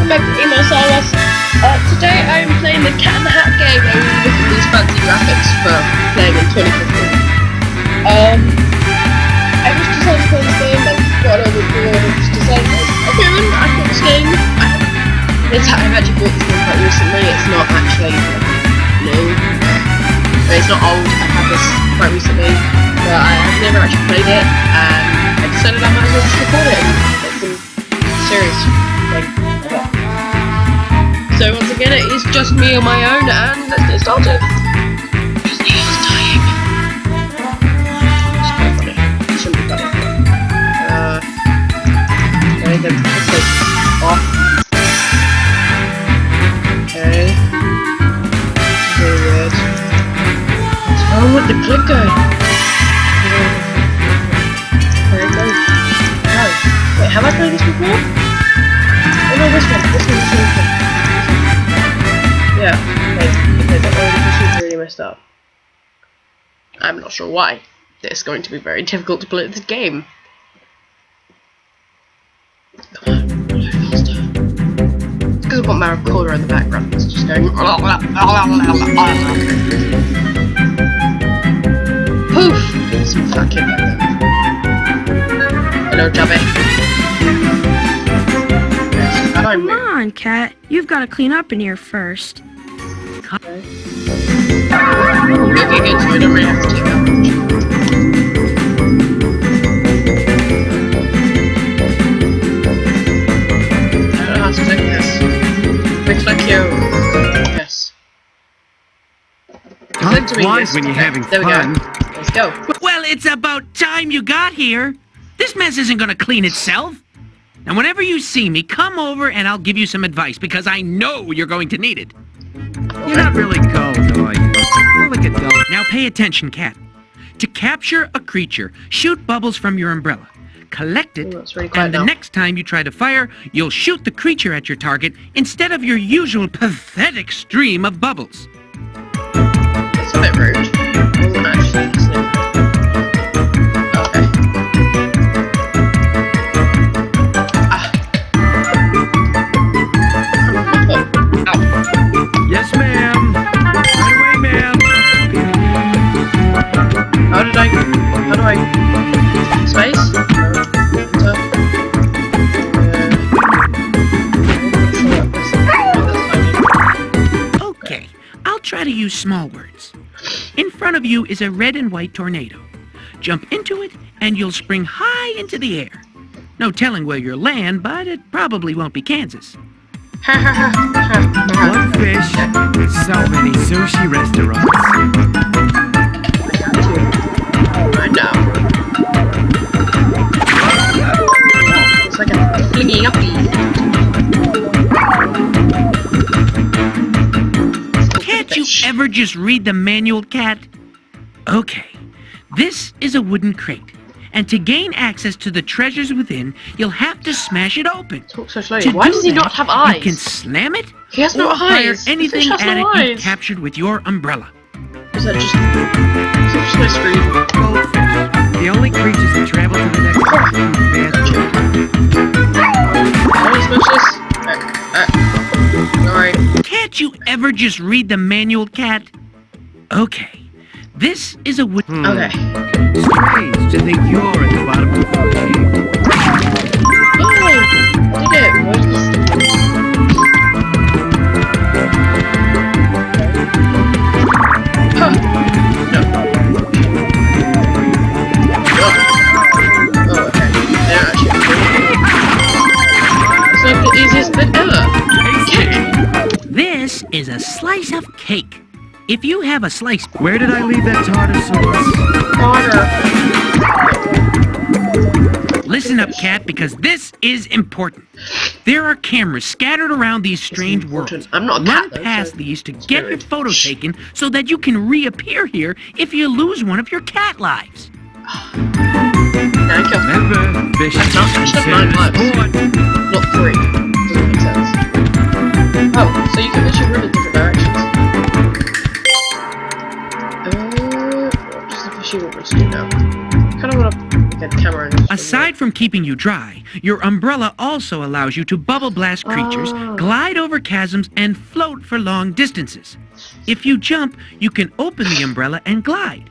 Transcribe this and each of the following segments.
welcome back to Emo Silas. Today I'm playing the Cat in the Hat game. I'm looking at these fancy graphics for playing in 2015. I just decided to play this game. I've got a little bit bored. Just decided, okay, I've got this game. I've actually bought this game quite recently. It's not actually new. It's not old. I've had this quite recently, but I've never actually played it, and I decided I might as well just record it and make some serious thing. So once again, it is just me on my own, and let's get started. His nail's dying. It's quite funny. It shouldn't be funny. Okay, then let's take off. Okay. Very weird. What's wrong with the clicker? There it goes. No. Wait, have I played this before? Oh no, this one. Yeah, okay, the machines really messed up. I'm not sure why. It's going to be very difficult to play this game. Come on, faster. It's because I've got my recorder in the background. It's just going. Poof! There's some fat kid back there. Hello, Chubby. Yes, and I'm. Come on, Cat. You've got to clean up in here first. Okay, good, so I don't really have to take that much. I don't know how to take this. Looks like you. Yes. Don't blind when you're having there fun. We go. Let's go. Well, it's about time you got here. This mess isn't gonna clean itself. Now, whenever you see me, come over and I'll give you some advice, because I know you're going to need it. You're not really cold, are you? You're like a dog. Now pay attention, Cat. To capture a creature, shoot bubbles from your umbrella. Collect it, Ooh, it's really quiet and the now. next time you try to fire, you'll shoot the creature at your target instead of your usual pathetic stream of bubbles. That's a bit rude. Wasn't actually listening. Okay. Yes, ma'am. Right away, ma'am. How do I, space? Okay, I'll try to use small words. In front of you is a red and white tornado. Jump into it, and you'll spring high into the air. No telling where you'll land, but it probably won't be Kansas. One fish, so many sushi restaurants. Right now. It's like a flingy uppy. Can't you ever just read the manual, Cat? Okay, this is a wooden crate. And to gain access to the treasures within, you'll have to smash it open. Talk so slowly. To Why do does he that, not have eyes? You can slam it, He has no or fire eyes. anything The fish has at no it eyes. you captured with your umbrella. Is that just my screen? Goldfish. The only creatures that travel to the next How do you smash this? Sorry. Can't you ever just read the manual, Cat? Okay, this is a wood. Okay. Strange to think you're at the bottom of the food chain. Oh, I did it. What is this? Huh. No. Oh, okay. Yeah, actually. It's like the easiest bit ever. This is a slice of cake. If you have a slice... Where did I leave that tartar sauce? Water. Listen up, Cat, because this is important. There are cameras scattered around these strange worlds. I'm not a Run cat, though, past so these to it's get very your photo taken so that you can reappear here if you lose one of your cat lives. Thank you. Remember, fish That's not considered 9 lives. sport. Not 3. Doesn't make sense. Oh, so you can literally run in different directions. What does the fishy want me to do now? I kind of want to get the camera in. Aside from keeping you dry, your umbrella also allows you to bubble blast creatures, glide over chasms, and float for long distances. If you jump, you can open the umbrella and glide.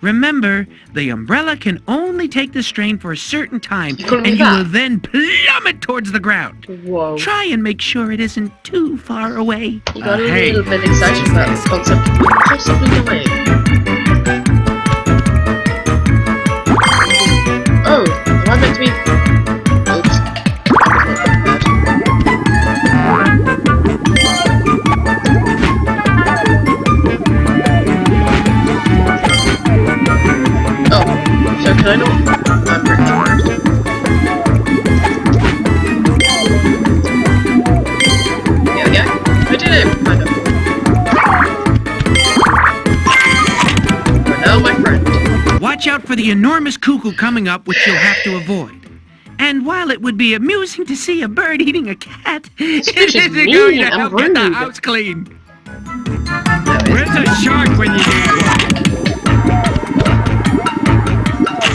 Remember, the umbrella can only take the strain for a certain time, couldn't and do you that. will then plummet towards the ground. Whoa. Try and make sure it isn't too far away. You got a Hey. little bit excited about this concept of possibly dying. Oh, am I meant to be... Oops. Oh, so can I not? I'm pretty confused. There we go. I did it, kind of. We're now my friend. Watch out for the enormous cuckoo coming up, which you'll have to avoid. And while it would be amusing to see a bird eating a cat, it fish is isn't mean going to and help get the rude. house clean. Where's the shark when you need it?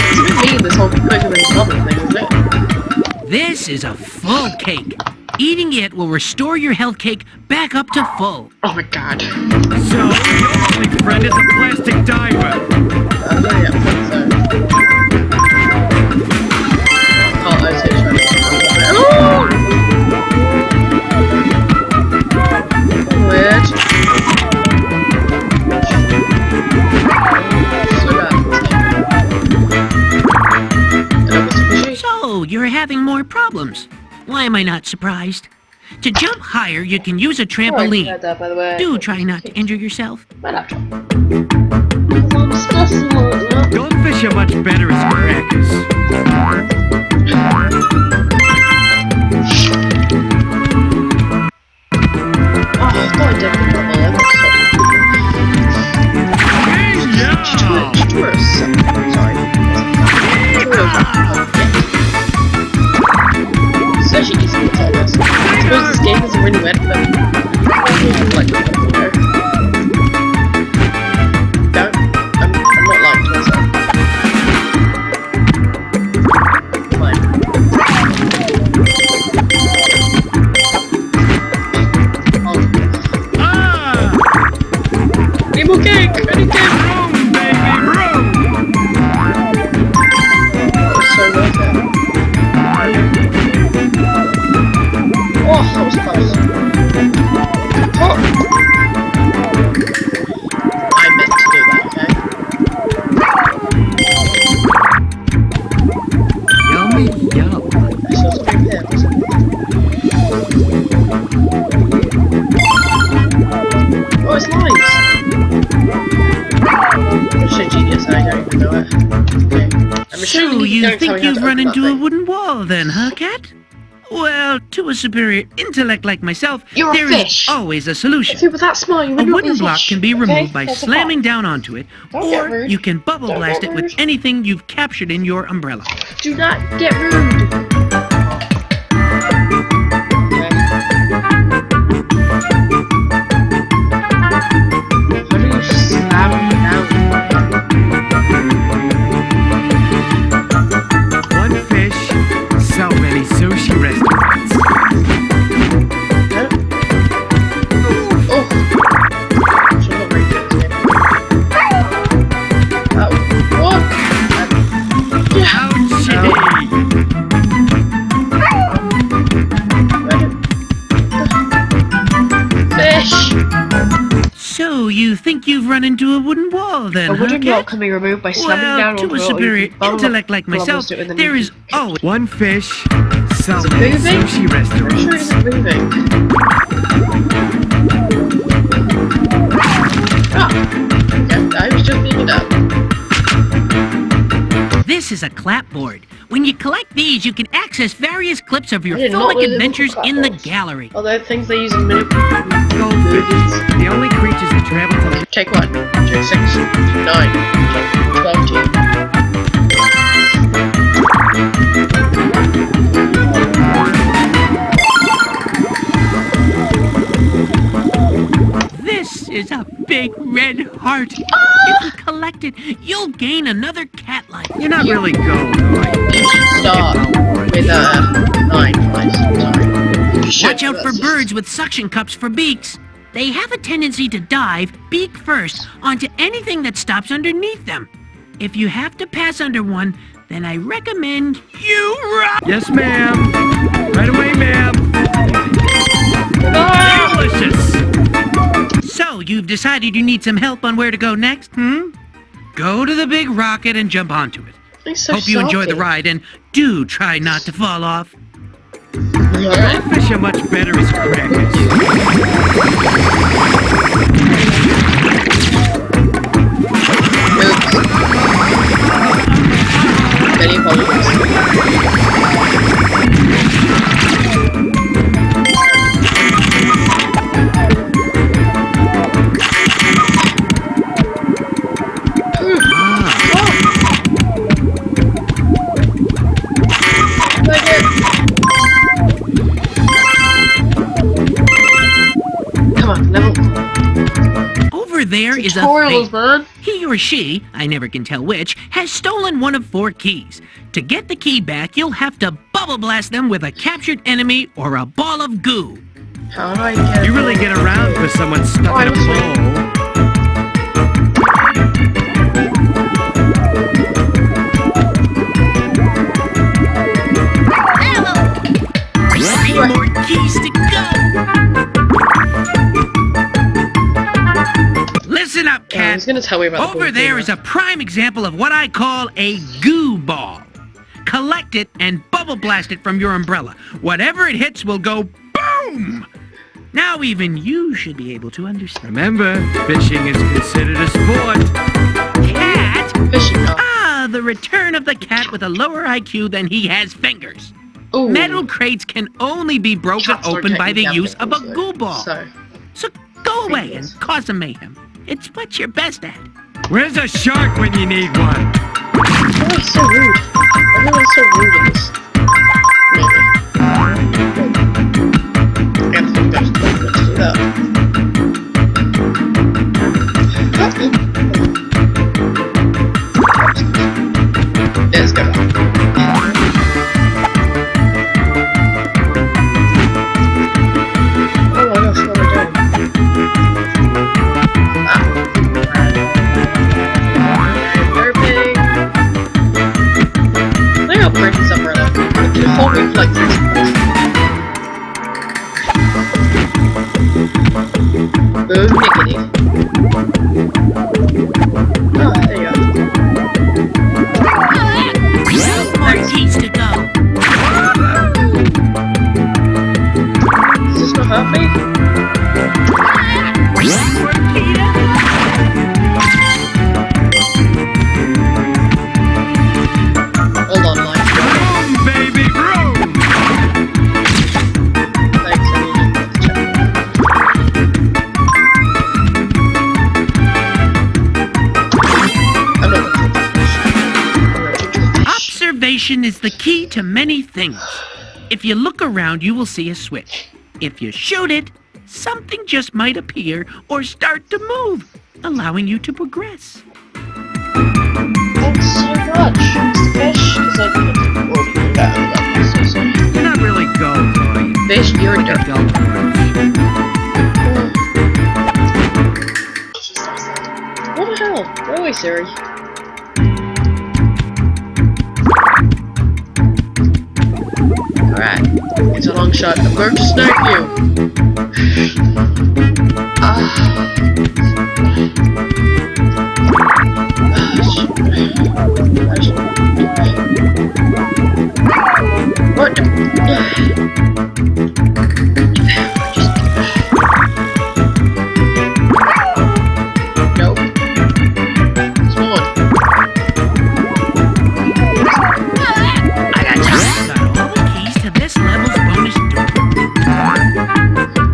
It's a bit mean, this whole quicker than bubble thing, isn't it? This is a full cake. Eating it will restore your health cake back up to full. Oh my god. So, your only friend is a plastic diver. Yeah, I think so. Oh, I see. Oh! Weird. So, you're having more problems. Why am I not surprised? To jump higher, you can use a trampoline. That, by the way. Do try not to injure yourself. My laptop. I'm stressful. Goldfish are much better as crackers. Oh, God, definitely not my laptop. Sorry. So she needs to tell us. I suppose this game isn't really meant for like don't. I'm not lying to myself. Fine. Need more cake! I need cake! Room, baby, room! That was so worth it. Oh, that was close. Oh! I meant to do that, okay? Yummy, yum. I saw something here. Oh, it's limes! I'm so genius, I don't even know it. Okay. I'm So, assuming you don't tell think me how you've to run open into that a thing. wooden wall then, huh, Cat? Well, to a superior intellect like myself, You're a there is fish. always a solution. If you were that smart, you A would not be wooden block fish, can be okay? removed by That's a slamming fact. down onto it, Don't get or rude. you can bubble Don't blast get it with rude. anything you've captured in your umbrella. Do not get rude. Okay. How do you slam down? One fish, so many sushi restaurants. Oh. Should not very good, yeah. Oh. What? Yeah. Ouchie! Fish! So, you think you've run into a wooden wall then, A huh, wooden block Cat? can be removed by slamming Well, down to onto a it, or you superior can bubble intellect like bubble myself, it and then there you is always... One fish, so Is it many moving? sushi I'm sure restaurants. it's moving. Ah! Okay, I was just thinking up. This is a clapboard. When you collect these, you can access various clips of your I did not filmic know they were adventures in the clapboards. gallery. Although things they use in minute. Goldfish, the only creatures that travel to Take 1, take 6, 9, 12, 13. This is a big red heart. If you collect it, you'll gain another cat life. You're not really gold, are you? You should start with 9 twice. Sorry. Watch out for birds with suction cups for beaks. They have a tendency to dive, beak first, onto anything that stops underneath them. If you have to pass under one, then I recommend you run. Yes, ma'am. Right away, ma'am. Delicious. So, you've decided you need some help on where to go next, Go to the big rocket and jump onto it. So Hope you enjoy the ride, and do try not to fall off. Okay. Fish are much better as crackers. Oops. Many apologies. Come on, level. Over there is a Tutorials, thief. man. He or she, I never can tell which, has stolen one of 4 keys. To get the key back, you'll have to bubble blast them with a captured enemy or a ball of goo. How do I get? You really get around for someone stuck in a bowl. Three more keys to go. Listen up, Yeah, cat. he's gonna tell me about Over there is a prime example of what I call a goo ball. Collect it and bubble blast it from your umbrella. Whatever it hits will go boom! Now even you should be able to understand. Remember, fishing is considered a sport. Cat? fishing. Ah, the return of the cat with a lower IQ than he has fingers. Ooh. Metal crates can only be broken Cats are open by the technically use of a fingers, goo ball. So, So go away and cause some mayhem. It's what you're best at. Where's a shark when you need one? everyone's so rude. Everyone's so rude in this. Maybe. I think there's no way to do that. Let's go. Oh my gosh, what am I doing? Burping. Look how pretty this umbrella. It can hold me for like 3 seconds. Boom diggity. Oh, there you go. More keys to go. Is this gonna hurt me? More key to Hold on, Mike. Vroom, baby, vroom! Thanks, I needed to check I'm not gonna take this. I'm gonna take the fish. Observation is the key to many things. If you look around, you will see a switch. If you shoot it, something just might appear or start to move, allowing you to progress. Thanks so much. It's the fish, because I couldn't already do that. I'm so sorry. You're not really gold, are you? Fish, you're a Like a dirt. gold orange. What the hell? Go away, Siri. Alright, it's a long shot. I'm going to snipe you. What? Nope. Spawn. Got all the keys to this level's bonus door.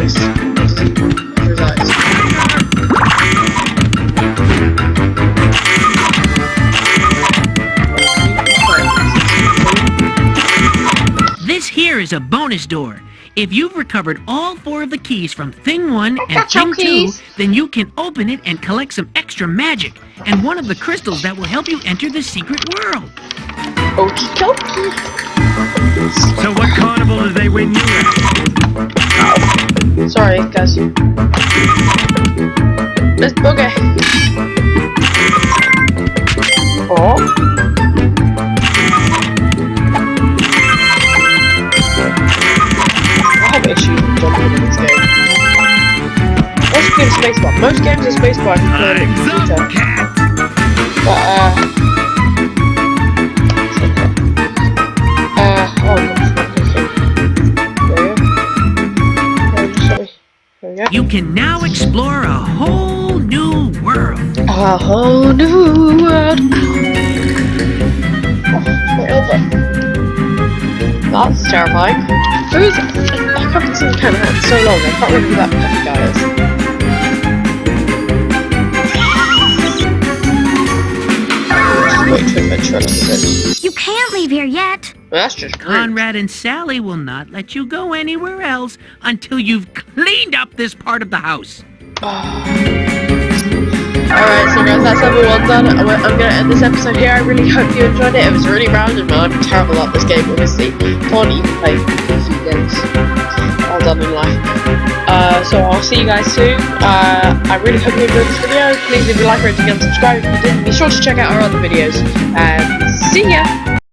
voice resides. This here is a bonus door. If you've recovered all 4 of the keys from Thing 1 and got your Thing 2, keys. then you can open it and collect some extra magic and one of the crystals that will help you enter the secret world. Okie dokie. So what carnival did they win you at? Sorry, guys. Let's boogie. Oh. I have issues with jumping in this game. Let's give spacebar. Most games are spacebar. I'm the cat. But, oh, sorry. There we go. You can now explore a whole new world. A whole new world. Oh, my elbow. That's terrifying. Who's... I haven't seen Ken Hat in so long, I can't remember who that puppy guy is. Just wait to adventure a little bit. You can't leave here yet. Well, that's just rude. Conrad and Sally will not let you go anywhere else until you've cleaned up this part of the house. Alright, so guys, that's everyone done. I'm gonna end this episode here. I really hope you enjoyed it. It was really random, and I'm terrible at this game, obviously. Can't even play a few games. All done in life. So I'll see you guys soon. I really hope you enjoyed this video. Please leave a like, rating, and subscribe if you did. Be sure to check out our other videos. And see ya!